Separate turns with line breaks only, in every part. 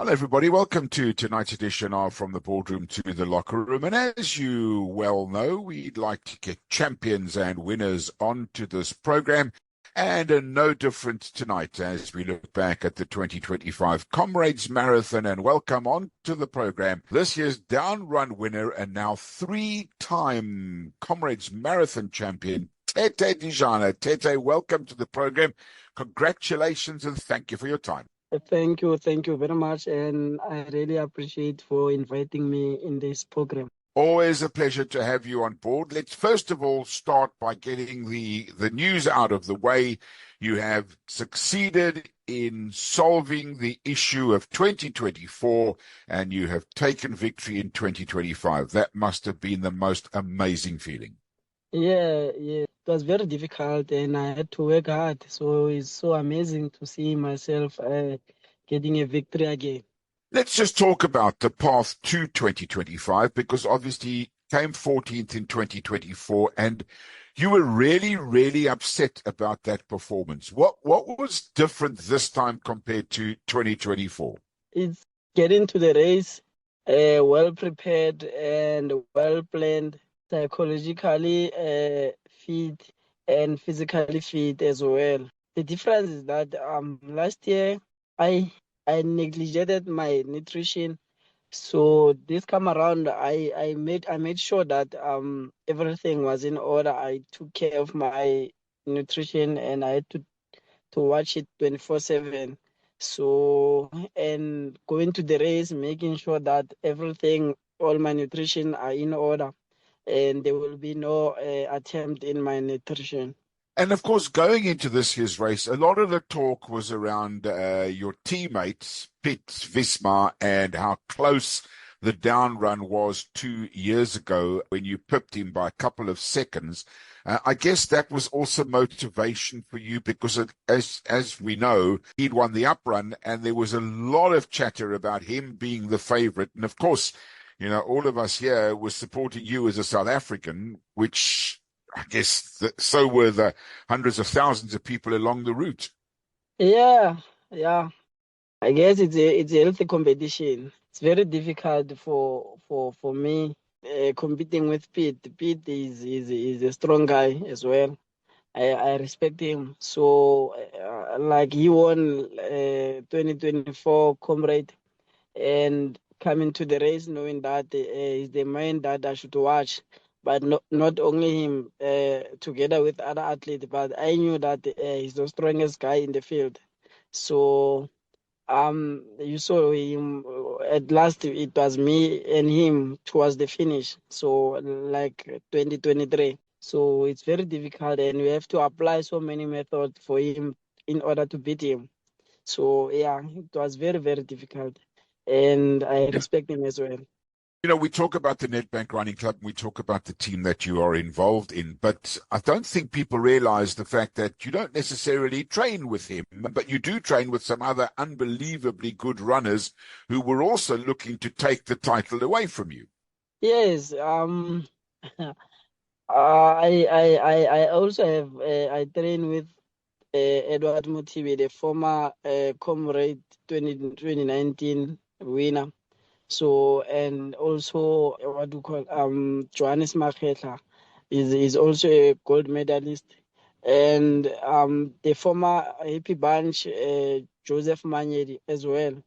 Hello, everybody. Welcome to tonight's edition of From the Boardroom to the Locker Room. And as you well know, we'd like to get champions and winners onto this program. And no different tonight as we look back at the 2025 Comrades Marathon and welcome onto the program this year's down run winner and now three-time Comrades Marathon champion, Tete Dijana. Tete, welcome to the program. Congratulations and thank you for your time.
Thank you very much, and I really appreciate for inviting me in this program.
Always a pleasure to have you on board. Let's first of all start by getting the news out of the way. You have succeeded in solving the issue of 2024 and you have taken victory in 2025. That must have been the most amazing feeling.
Yeah, it was very difficult, and I had to work hard. So it's so amazing to see myself getting a victory again.
Let's just talk about the path to 2025 because obviously came 14th in 2024 and you were really, really upset about that performance. What was different this time compared to 2024?
It's getting to the race, well prepared and well planned, psychologically fit and physically fit as well. The difference is that last year I I neglected my nutrition. So this come around, I made sure that everything was in order. I took care of my nutrition and I had to watch it 24/7. So and going to the race, making sure that everything, all my nutrition are in order, and there will be no attempt in my nutrition.
And of course, going into this year's race, a lot of the talk was around your teammates, Piet Visma, and how close the down run was 2 years ago when you pipped him by a couple of seconds. I guess that was also motivation for you because as we know, he'd won the up run and there was a lot of chatter about him being the favorite. And of course, all of us here were supporting you as a South African, which I guess so were the hundreds of thousands of people along the route.
Yeah, yeah. I guess it's a healthy competition. It's very difficult for me competing with Pete. Pete is a strong guy as well. I respect him. So like he won 2024 Comrade and coming to the race knowing that he's the man that I should watch. But not only him, together with other athletes, but I knew that he's the strongest guy in the field. So you saw him at last. It was me and him towards the finish. So like 2023. So it's very difficult, and we have to apply so many methods for him in order to beat him. So yeah, it was very very difficult, and I respect him as well.
We talk about the Nedbank Running Club and we talk about the team that you are involved in, but I don't think people realize the fact that you don't necessarily train with him, but you do train with some other unbelievably good runners who were also looking to take the title away from you.
Yes. I also have I train with Edward Motibi, the former Comrade 2019 winner. So and also what do you call Johannes Makgetla is also a gold medalist, and the former Happy Bunch Joseph Manyedi as well.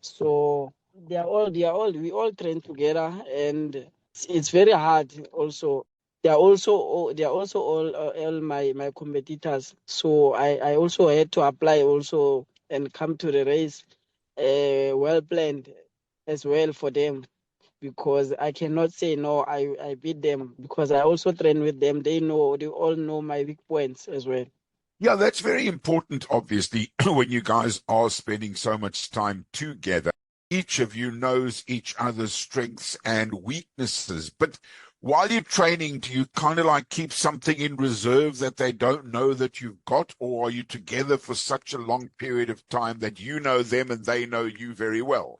So we all train together, and it's very hard. Also, they are also all my competitors. So I also had to apply also and come to the race well planned as well for them, because I cannot say no, I beat them because I also train with them. They all know my weak points as well.
Yeah, that's very important, obviously, when you guys are spending so much time together. Each of you knows each other's strengths and weaknesses. But while you're training, do you kind of like keep something in reserve that they don't know that you've got? Or are you together for such a long period of time that you know them and they know you very well?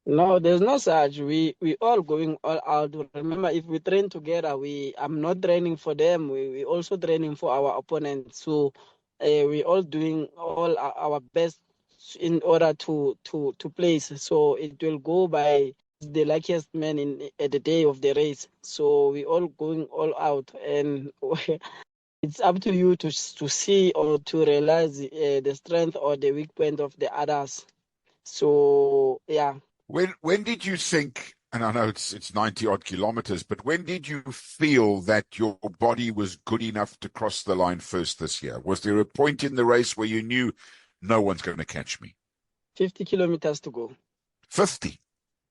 No, there's no such. We all going all out. Remember, if we train together, I'm not training for them. We also training for our opponents. So we all doing all our best in order to place. So it will go by the luckiest man at the day of the race. So we all going all out, and it's up to you to see or to realize the strength or the weak point of the others. So yeah.
When did you think, and I know it's 90 odd kilometers, but when did you feel that your body was good enough to cross the line first this year? Was there a point in the race where you knew no one's going to catch me?
50 kilometers to go.
50.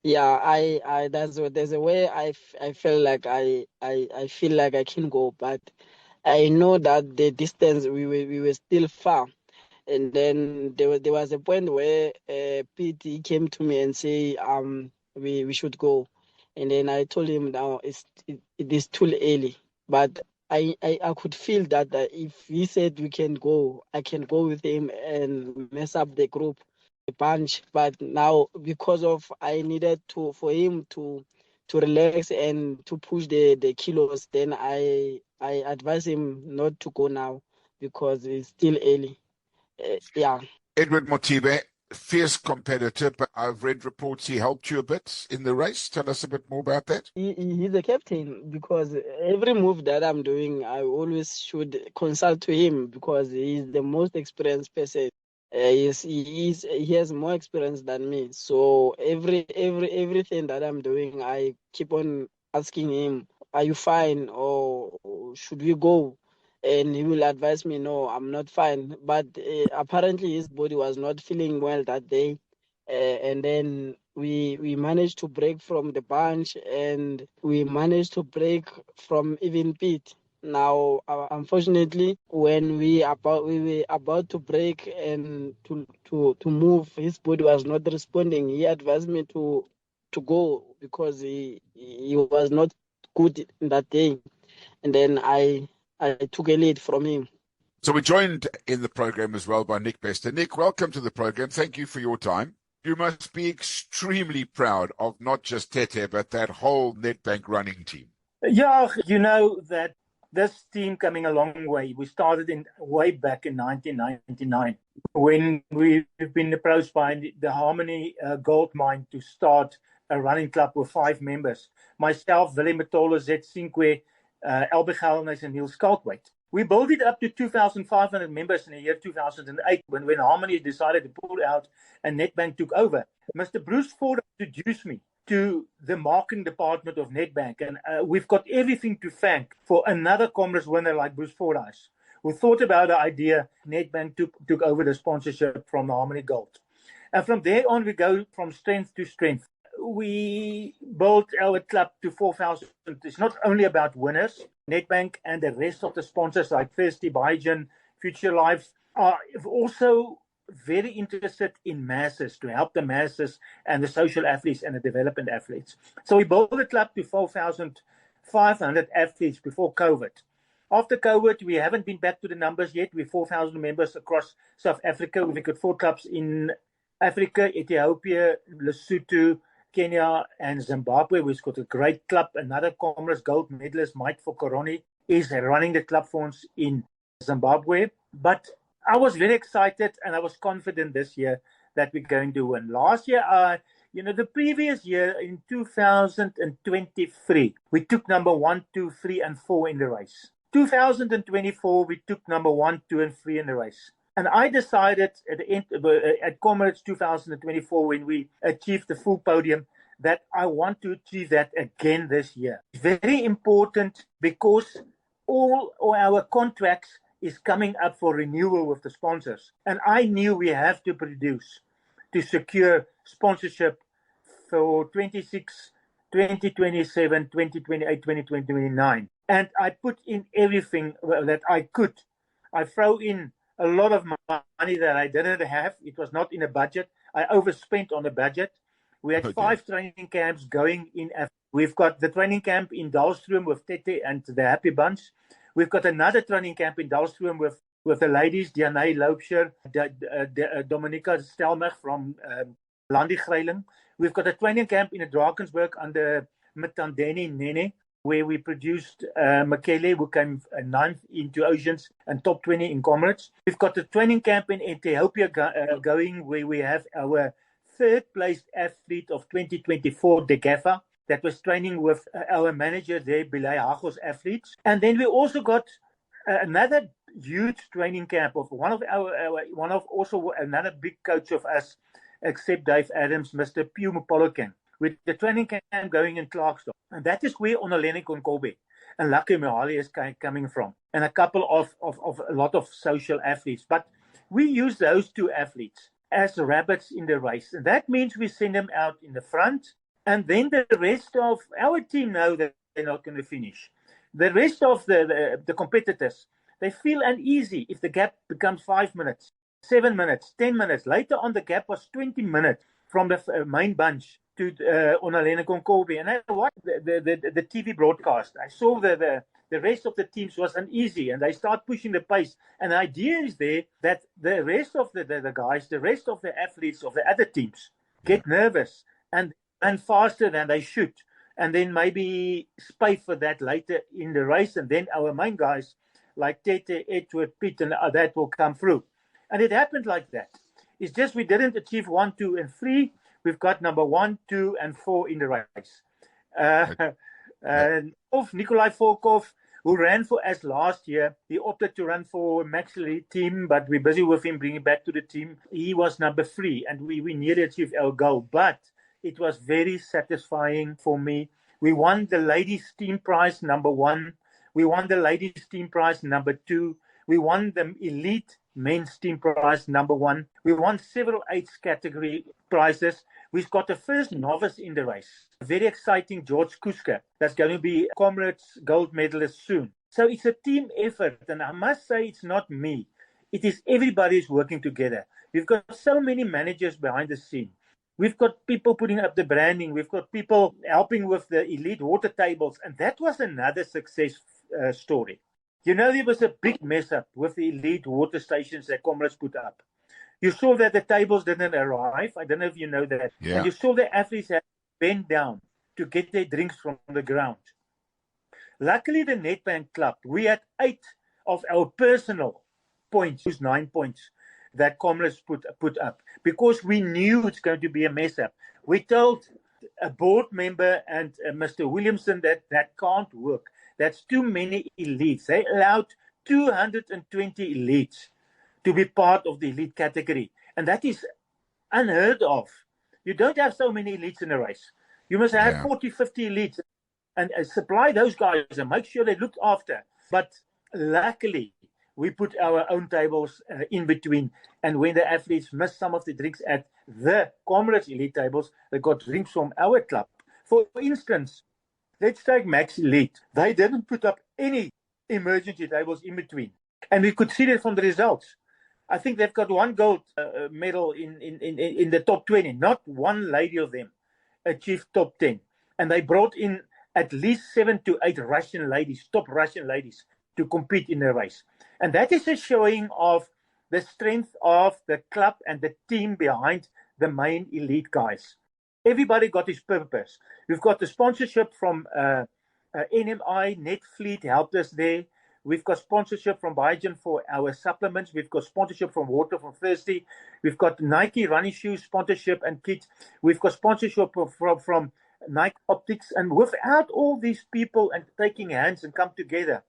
Yeah, there's a way I feel like I feel like I can go, but I know that the distance we were still far. And then there was a point where Pete he came to me and say we should go, and then I told him now it is too early, but I could feel that if he said we can go, I can go with him and mess up the group, the bunch. But now because of I needed to for him to relax and to push the kilos, then I advise him not to go now because it's still early. Yeah.
Edward Motibe, fierce competitor, but I've read reports he helped you a bit in the race. Tell us a bit more about that.
He's a captain because every move that I'm doing, I always should consult to him because he's the most experienced person. He has more experience than me. So everything that I'm doing, I keep on asking him, "Are you fine, or should we go?" And he will advise me, "No, I'm not fine." But apparently, his body was not feeling well that day, and then we managed to break from the bunch, and we managed to break from even Pete. Now, unfortunately, when we were about to break and to move, his body was not responding. He advised me to go because he was not good that day, and then I took a lead from him.
So we're joined in the program as well by Nick Bester. Nick, welcome to the program. Thank you for your time. You must be extremely proud of not just Tete, but that whole Nedbank running team.
Yeah, you know that this team coming a long way. We started in way back in 1999 when we've been approached by the Harmony Gold Mine to start a running club with 5 members. Myself, Willem Matola, Zet Cinque, Albert Gelnes, and Niels Kalkwaite. We built it up to 2,500 members in the year 2008 when Harmony decided to pull out and Nedbank took over. Mr. Bruce Ford introduced me to the marketing department of Nedbank, and we've got everything to thank for another Commerce winner like Bruce Fordyce, who thought about the idea. Nedbank took over the sponsorship from the Harmony Gold. And from there on, we go from strength to strength. We built our club to 4,000. It's not only about winners. Nedbank and the rest of the sponsors like Thirsty, Biogen, Future Life are also very interested in masses, to help the masses and the social athletes and the development athletes. So we built the club to 4,500 athletes before COVID. After COVID, we haven't been back to the numbers yet. We're 4,000 members across South Africa. We've got 4 clubs in Africa, Ethiopia, Lesotho, Kenya, and Zimbabwe. We've got a great club. Another Commerce gold medalist, Mike Fokoroni, is running the club for us in Zimbabwe. But I was very excited and I was confident this year that we're going to win. Last year, the previous year in 2023, we took number 1, 2, 3, and 4 in the race. 2024, we took number 1, 2, and 3 in the race. And I decided at the end at Comrades 2024, when we achieved the full podium, that I want to achieve that again this year. It's very important because all our contracts is coming up for renewal with the sponsors. And I knew we have to produce to secure sponsorship for 26, 2027, 2028, 2029. And I put in everything that I could. I throw in a lot of money that I didn't have. It was not in a budget. I overspent on the budget. We had 5 training camps going in. We've got the training camp in Dalstroom with Tete and the Happy Bunch. We've got another training camp in Dalstroom with the ladies, Diane Loubser, Dominika Stelmach from Landigreiling. We've got a training camp in Drakensberg under Mitandeni Nene. where we produced Makele, who came ninth into Oceans and top 20 in Comrades. We've got the training camp in Ethiopia going, where we have our third placed athlete of 2024, Degafa, that was training with our manager there, Bilay Hagos athletes. And then we also got another huge training camp of also another big coach of us, except Dave Adams, Mr. Pew Mupolokan, with the training camp going in Clarkston. And that is where Onalene Konkobe and Lucky Mohali is coming from, and a couple of a lot of social athletes. But we use those two athletes as rabbits in the race. And that means we send them out in the front, and then the rest of our team know that they're not going to finish. The rest of the competitors, they feel uneasy if the gap becomes 5 minutes, 7 minutes, 10 minutes. Later on, the gap was 20 minutes from the main bunch to Onalene Konkobe. And I watched the TV broadcast. I saw the rest of the teams was uneasy, and they start pushing the pace. And the idea is there that the rest of the guys, the rest of the athletes of the other teams get nervous and faster than they should. And then maybe spy for that later in the race. And then our main guys like Tete, Edward, Pitt, and that will come through. And it happened like that. It's just we didn't achieve 1, 2, and 3. We've got number 1, 2, and 4 in the race. Nikolai Volkov, who ran for us last year, he opted to run for Maxley team, but we're busy with him bringing back to the team. He was number 3, and we nearly achieved our goal. But it was very satisfying for me. We won the ladies' team prize number 1. We won the ladies' team prize number 2. We won the elite men's team prize number 1. We won several age category prizes. We've got the first novice in the race. Very exciting, George Kuska. That's going to be Comrades gold medalist soon. So it's a team effort. And I must say it's not me. It is everybody is working together. We've got so many managers behind the scene. We've got people putting up the branding. We've got people helping with the elite water tables. And that was another success story. You know, there was a big mess up with the elite water stations that Comrades put up. You saw that the tables didn't arrive. I don't know if you know that.
Yeah.
And you saw the athletes had bent down to get their drinks from the ground. Luckily, the Nedbank Club, we had 8 of our personal points, 9 points, that Comrades put up, because we knew it's going to be a mess up. We told a board member and Mr. Williamson that can't work. That's too many elites. They allowed 220 elites to be part of the elite category. And that is unheard of. You don't have so many elites in a race. You must have 40, 50 elites and supply those guys and make sure they're looked after. But luckily, we put our own tables in between. And when the athletes missed some of the drinks at the Comrades elite tables, they got drinks from our club. For instance, let's take Max Elite. They didn't put up any emergency tables in between. And we could see that from the results. I think they've got 1 gold medal in the top 20. Not one lady of them achieved top 10. And they brought in at least 7 to 8 Russian ladies, top Russian ladies, to compete in the race. And that is a showing of the strength of the club and the team behind the main elite guys. Everybody got his purpose. We've got the sponsorship from NMI, Netfleet helped us there. We've got sponsorship from Biogen for our supplements. We've got sponsorship from Water for Thirsty. We've got Nike running shoes sponsorship and kits. We've got sponsorship from Nike Optics. And without all these people and taking hands and come together,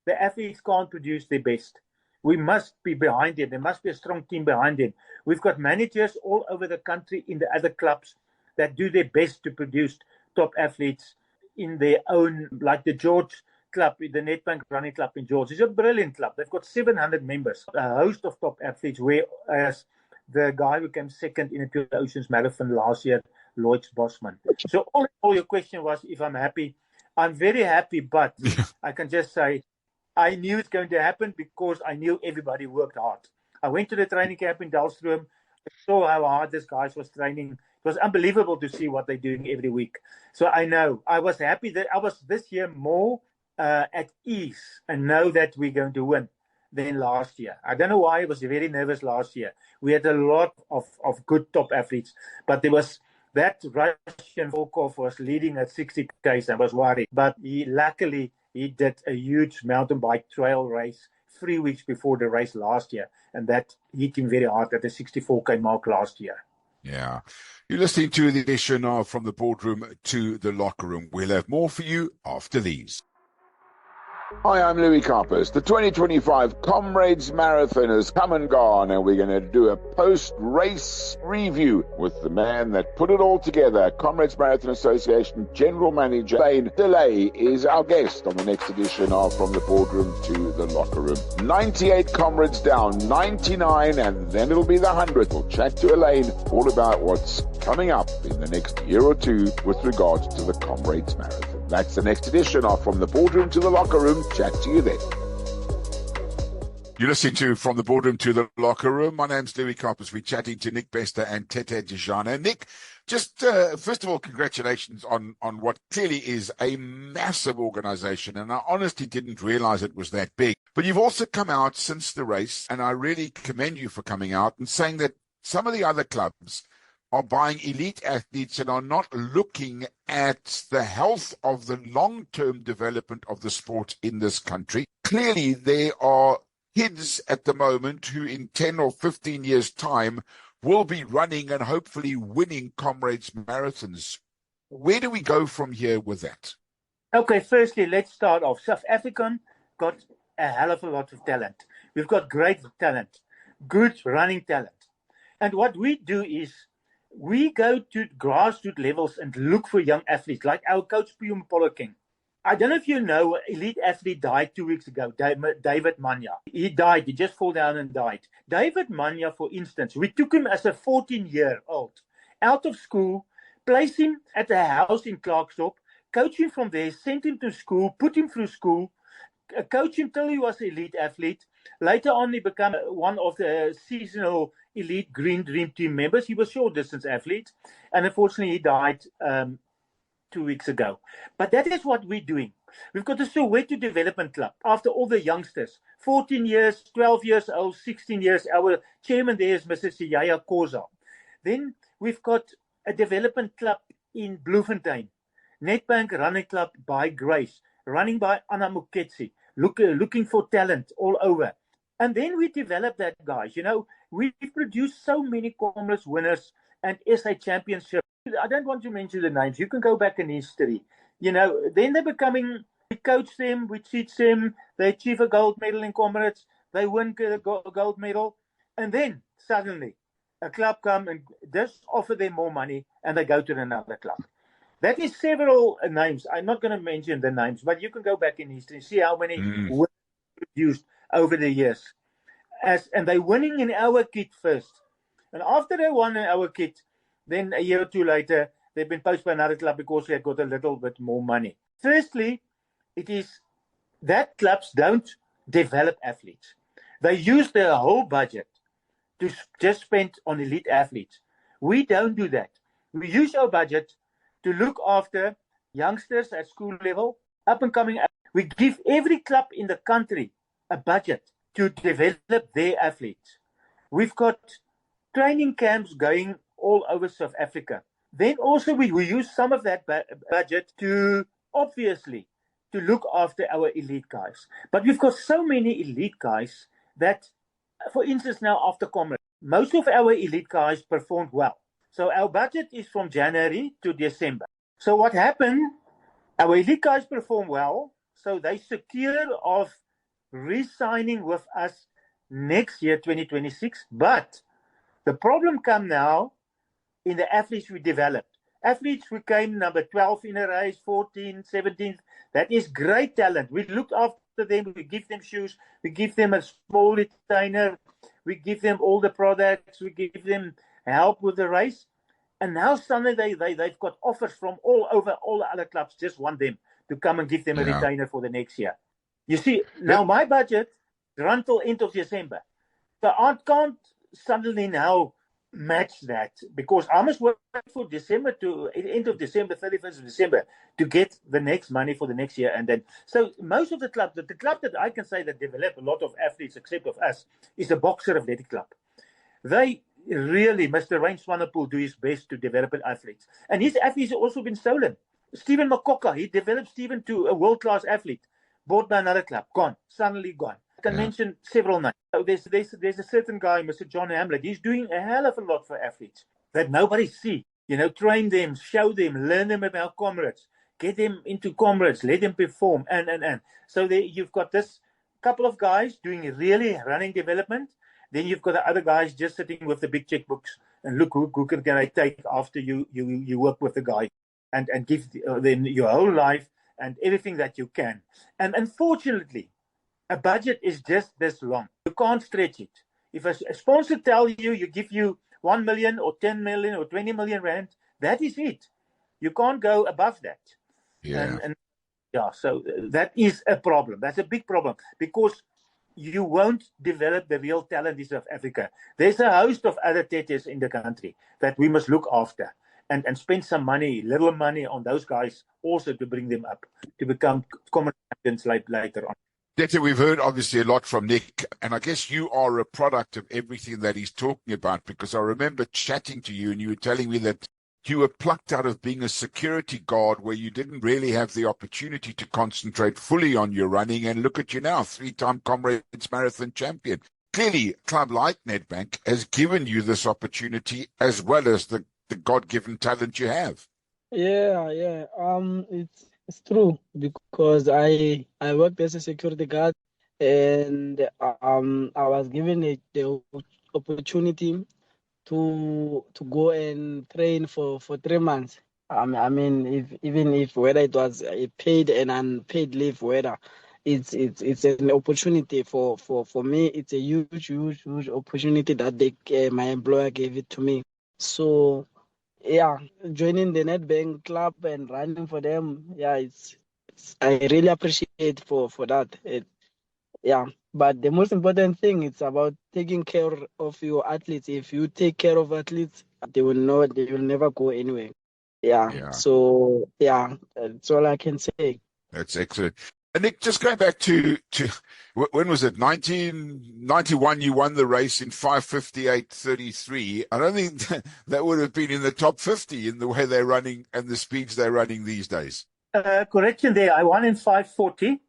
the athletes can't produce their best. We must be behind them. There must be a strong team behind them. We've got managers all over the country in the other clubs that do their best to produce top athletes in their own, like the George Club, the Nedbank Running Club in George. It's a brilliant club. They've got 700 members, a host of top athletes, whereas the guy who came second in the Two Oceans Marathon last year, Lloyd Bosman. So all your question was if I'm happy. I'm very happy, but I can just say I knew it's going to happen because I knew everybody worked hard. I went to the training camp in Dalstroom. I saw how hard this guys was training. It was unbelievable to see what they're doing every week. So I know. I was happy that I was this year more at ease and know that we're going to win than last year. I don't know why I was very nervous last year. We had a lot of good top athletes, but there was That Russian Volkov was leading at 60K. I was worried, but luckily he did a huge mountain bike trail race 3 weeks before the race last year, and that hit him very hard at the 64K mark last year.
Yeah. You're listening to the edition of From the Boardroom to the Locker Room. We'll have more for you after these.
Hi, I'm Louis Karpas. The 2025 Comrades Marathon has come and gone, and we're going to do a post-race review with the man that put it all together. Comrades Marathon Association General Manager Thane DeLay is our guest on the next edition of From the Boardroom to the Locker Room. 98 comrades down, 99, and then it'll be the 100th. We'll chat to Elaine all about what's coming up in the next year or two with regards to the Comrades Marathon. That's the next edition of From the Boardroom to the Locker Room. Chat to you then.
You're listening to From the Boardroom to the Locker Room. My name's Louis Karpas. We're chatting to Nick Bester and Tete Dijana. Nick, just first of all, congratulations on what clearly is a massive organization. And I honestly didn't realize it was that big. But you've also come out since the race, and I really commend you for coming out and saying that some of the other clubs are buying elite athletes and are not looking at the health of the long-term development of the sport in this country. Clearly, there are kids at the moment who in 10 or 15 years' time will be running and hopefully winning Comrades Marathons. Where do we go from here with that?
Okay, firstly, let's start off. South African got a hell of a lot of talent. We've got great talent, good running talent. And what we do is we go to grassroots levels and look for young athletes, like our coach, Piyum Polloking. I don't know if you know, elite athlete died 2 weeks ago, David Manya. He died. He just fell down and died. David Manya, for instance, we took him as a 14-year-old out of school, placed him at a house in Klerksdorp, coached him from there, sent him to school, put him through school, coached him till he was an elite athlete. Later on, he became one of the seasonal elite Green Dream Team members. He was short distance athlete, and unfortunately he died 2 weeks ago. But that is what we're doing. We've got a Soweto Development Club. After all the youngsters, 14 years, 12 years old, 16 years, our chairman there is Mr. Siyaya Koza. Then we've got a development club in Bloemfontein, Nedbank Running Club by Grace, running by Anna Muketsi, looking for talent all over. And then we develop that, guys. You know, we've produced so many Comrades winners and SA championships. I don't want to mention the names. You can go back in history. You know, then they're becoming, we coach them, we teach them, they achieve a gold medal in Comrades, they win a gold medal, and then suddenly a club come and just offer them more money and they go to another club. That is several names. I'm not going to mention the names, but you can go back in history and see how many winners produced over the years. And they're winning in our kit first. And after they won in our kit, then a year or two later, they've been poached by another club because they got a little bit more money. Firstly, it is that clubs don't develop athletes. They use their whole budget to just spend on elite athletes. We don't do that. We use our budget to look after youngsters at school level, up and coming. We give every club in the country a budget to develop their athletes. We've got training camps going all over South Africa. Then also we use some of that budget to, obviously, to look after our elite guys. But we've got so many elite guys that, for instance, now after Comrades, most of our elite guys performed well. So our budget is from January to December. So what happened, our elite guys perform well, so they secure of re-signing with us next year, 2026. But the problem come now in the athletes we developed. Athletes who came number 12 in a race, 14, 17. That is great talent. We look after them. We give them shoes. We give them a small retainer. We give them all the products. We give them help with the race. And now suddenly they've got offers from all over, all the other clubs just want them to come and give them a retainer for the next year. You see, now my budget run till end of December. So I can't suddenly now match that because I must work for December to end of December, 31st of December to get the next money for the next year. And then, so most of the clubs, the club that I can say that develop a lot of athletes except of us is the Boxer Athletic Club. They really, Mr. Rain Swanepoel do his best to develop an athlete. And his athletes have also been stolen. Stephen Makoka, he developed Stephen to a world-class athlete, bought by another club, gone, suddenly gone. I can mention several names. So there's a certain guy, Mr. John Hamlet, he's doing a hell of a lot for athletes that nobody sees. Train them, show them, learn them about comrades, get them into comrades, let them perform, and. So you've got this couple of guys doing really running development. Then you've got the other guys just sitting with the big checkbooks and look who can I take after you work with the guy and give them your whole life and everything that you can. And unfortunately, a budget is just this long. You can't stretch it. If a sponsor tells you give you 1 million or 10 million or 20 million rand, that is it. You can't go above that.
Yeah.
And so that is a problem. That's a big problem because you won't develop the real talent in South Africa. There's a host of other Tetes in the country that we must look after and spend some money, little money on those guys also to bring them up to become common champions later on.
Dette, we've heard obviously a lot from Nick, and I guess you are a product of everything that he's talking about, because I remember chatting to you and you were telling me that you were plucked out of being a security guard where you didn't really have the opportunity to concentrate fully on your running, and look at you now, 3-time Comrades Marathon champion. Clearly, a club like Nedbank has given you this opportunity as well as the God-given talent you have.
Yeah. It's true because I worked as a security guard and I was given the opportunity to go and train for 3 months. I mean, even if whether it was a paid and unpaid leave, whether it's an opportunity for me. It's a huge opportunity that my employer gave it to me. So yeah, joining the Nedbank club and running for them, yeah, it's I really appreciate for that. Yeah, but the most important thing it's about taking care of your athletes. If you take care of athletes, they will never go anywhere. Yeah. So yeah, that's all I can say.
That's excellent. And Nick, just going back to when was it? 1991, you won the race in 5:58:33. I don't think that would have been in the top 50 in the way they're running and the speeds they're running these days.
Correction there. I won in 5:40,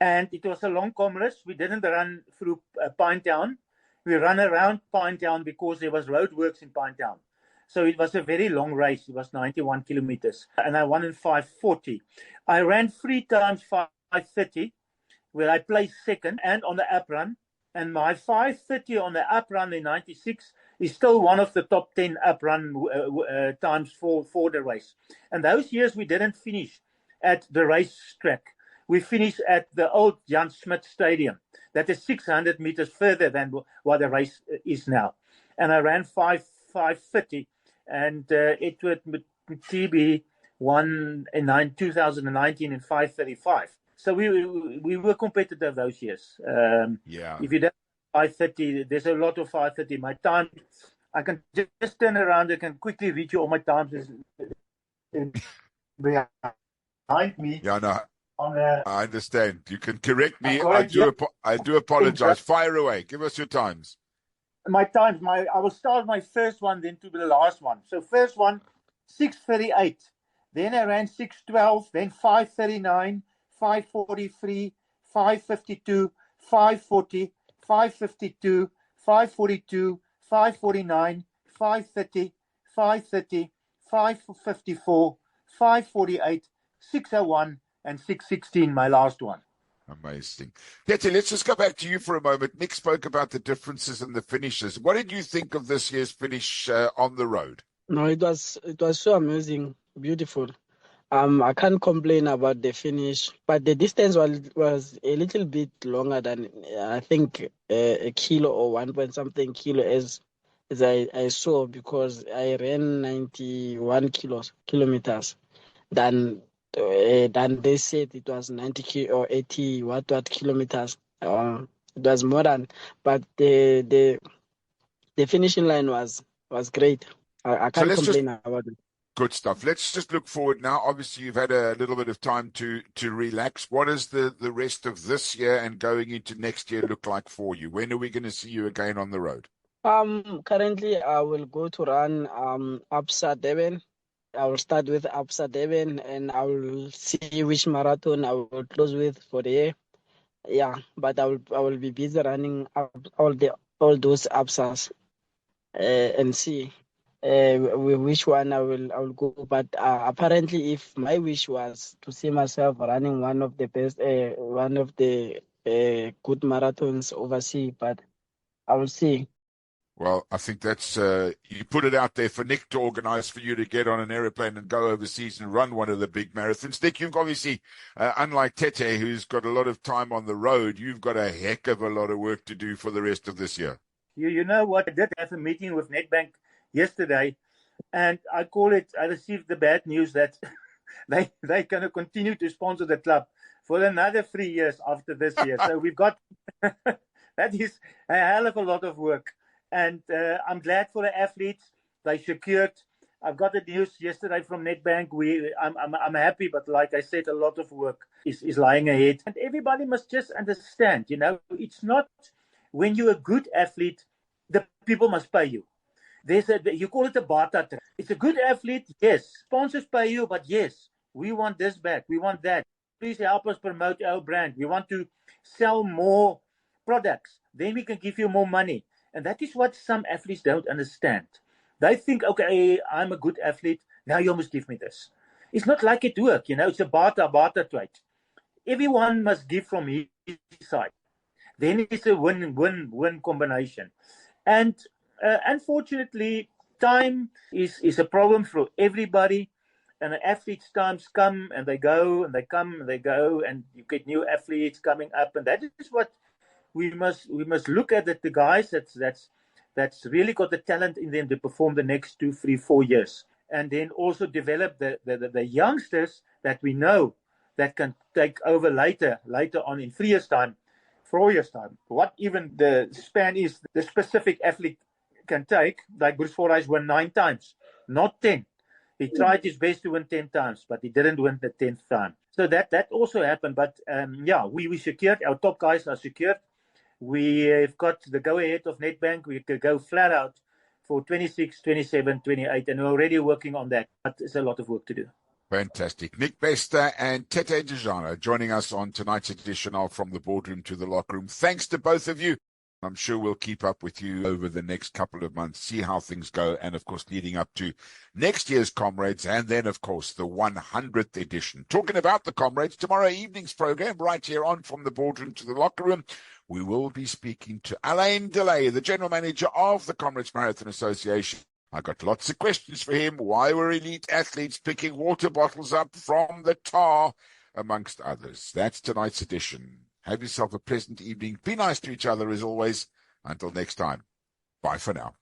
and it was a long comrades. We didn't run through Pinetown. We ran around Pinetown because there was roadworks in Pinetown. So it was a very long race. It was 91 kilometers. And I won in 5:40. I ran 3 times 5:30, where I placed second and on the up run. And my 5:30 on the up run in 96 is still one of the top 10 up run times for the race. And those years we didn't finish at the racetrack. We finished at the old Jan Smit Stadium. That is 600 meters further than what the race is now. And I ran 5:30. And it would TB won in 2019 in 5:35. So we were competitive those years. If you don't 5:30, there's a lot of 5:30. My time, I can just turn around. I can quickly read you all my times behind me.
Yeah, no, I understand. You can correct me. I do apologize. Fire away. Give us your times.
My times, I will start my first one, then to the last one. So first one, 6:38. Then I ran 6:12. Then 5:39, 5:43, 5:52, 5:40, 5:52, 5:42, 5:49, 5:30, 5:30, 5:54, 5:48, 6:01, and 6:16. My last one.
Amazing. Dette, let's just go back to you for a moment. Nick spoke about the differences in the finishes. What did you think of this year's finish on the road?
No, it was so amazing, beautiful. I can't complain about the finish, but the distance was a little bit longer than I think a kilo or 1 point something kilo as I saw, because I ran 91 kilometers. Then they said it was 90 or 80 what kilometers. It was more than, but the finishing line was great. I can't complain about it.
Good stuff. Let's just look forward now. Obviously, you've had a little bit of time to relax. What does the rest of this year and going into next year look like for you? When are we going to see you again on the road?
Currently I will go to run Absa Devon. I will start with Absa Devon and I will see which marathon I will close with for the year. Yeah, but I will be busy running up all those Absas and see which one I will go. But apparently, if my wish was to see myself running one of the best, one of the good marathons overseas, but I will see.
Well, I think that's, you put it out there for Nick to organize for you to get on an aeroplane and go overseas and run one of the big marathons. Nick, you've obviously, unlike Tete, who's got a lot of time on the road, you've got a heck of a lot of work to do for the rest of this year.
You know what? I did have a meeting with Nedbank yesterday, and I received the bad news that they're going to continue to sponsor the club for another 3 years after this year. So we've got that is a hell of a lot of work, and I'm glad for the athletes. They secured. I've got the news yesterday from Nedbank. I'm happy, but like I said, a lot of work is lying ahead, and everybody must just understand. It's not when you're a good athlete, the people must pay you. You call it a barter. It's a good athlete, yes. Sponsors pay you, but yes, we want this back. We want that. Please help us promote our brand. We want to sell more products. Then we can give you more money. And that is what some athletes don't understand. They think, okay, I'm a good athlete. Now you must give me this. It's not like it works, It's a barter trade. Everyone must give from his side. Then it's a win-win-win combination. And unfortunately, time is a problem for everybody. And the athletes' times come and they go, and they come and they go, and you get new athletes coming up, and that is what we must look at. The guys that's really got the talent in them to perform the next 2, 3, 4 years, and then also develop the youngsters that we know that can take over later on in 3 years' time, 4 years' time. What even the span is, the specific athlete can take. Like Bruce Fordyce won 9 times, not 10. He tried his best to win 10 times, but he didn't win the 10th time. So that also happened. But we secured. Our top guys are secured. We have got the go-ahead of Nedbank. We could go flat out for 26, 27, 28, and we're already working on that. But it's a lot of work to do.
Fantastic. Nick Bester and Tete Dejana joining us on tonight's edition of From the Boardroom to the Locker Room. Thanks to both of you. I'm sure we'll keep up with you over the next couple of months, see how things go, and of course leading up to next year's Comrades, and then of course the 100th edition. Talking about the Comrades, tomorrow evening's program right here on From the Boardroom to the Locker Room, we will be speaking to Alain Delay, the General Manager of the Comrades Marathon Association. I got lots of questions for him. Why were elite athletes picking water bottles up from the tar, amongst others? That's tonight's edition. Have yourself a pleasant evening. Be nice to each other as always. Until next time, bye for now.